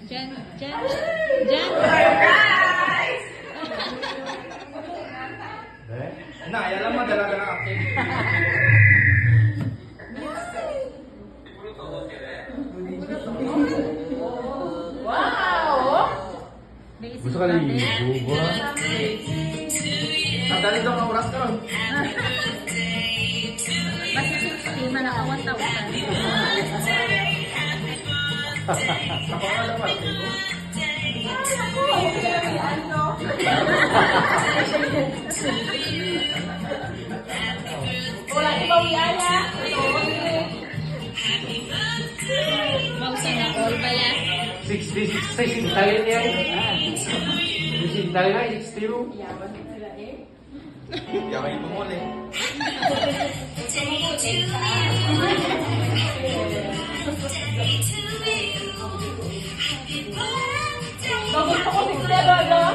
Jan, Jan, Jan. Nah, ya lama dala-dala acting. Gusto ka lang ligo ba? Ang dali daw ang oras ka. Basta 60, manakawan tawagan. Napakala pa. Wala di ba wiyaya? Mausa na all ba yan? 60 tayo niya. 60 tayo na, 60. Yaman sila eh. Yaman yung pumuli. Bakit ako si Kuya Lolo?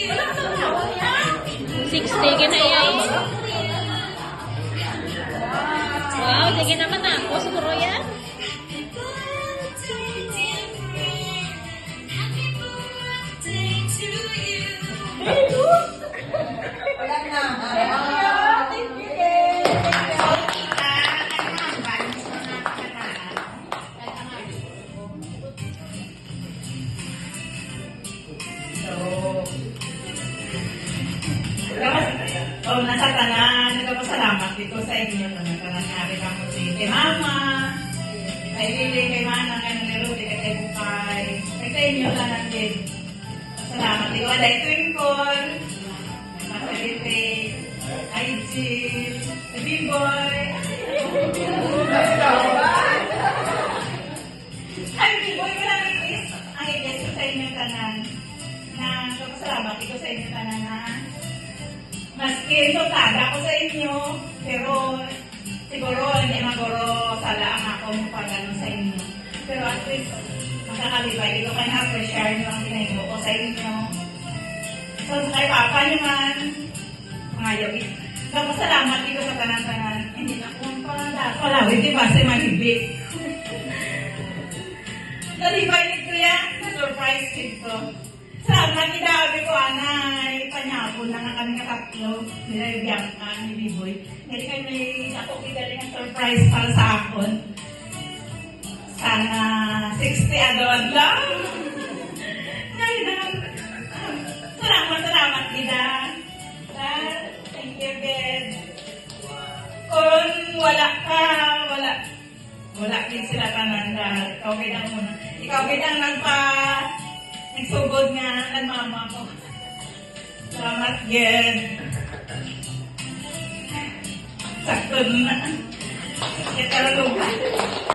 Wala ka na tawa niya? 60 ka na yan. Wow, sige naman ako. Siguro yan. Very good. Wala na. Thank you, Thank you. Oh, nasa tanan, nagpapasalamat dito sa inyo na nagkarangyari kamo kay Mama, kay Lili, kay Mana, kay Neruti, kay Bukay, kay inyo tanan din. Salamat dito. Alay Twinkle, Masalite, kay Jill, kay B-Boy. Ay, B-Boy, maraming ang i-guess sa inyo tanan na nagpapasalamat dito sa inyo tanan na maski notado ako sa inyo, pero siguro hindi maguro sala ang ako mo pagano sa inyo. Pero at least, makakalibay ito kayo na-appreciate nyo ang ginagawa ko sa inyo. So, kay Papa naman, mga yabi. Salamat dito sa tanan-tanan. Hindi na kung palawin, di ba? Sa mahibig. Nalibay nito yan, na-surprise dito. Salamat, idaabi ko, anay. Panyapon na nga kami nga tatlo. Nilagyan ka ni Biboy. Hindi kayo may ako kigaling ang surprise para sa akon. Sana 60 agad lang. Ngayon, salamat, Ida. Thank you, God. Kung wala din sila tanan dahil ikaw bidang muna. Ikaw bidang nagsugod nga ng mama ko. Salamat, God. Sakto na. Ito na lugar.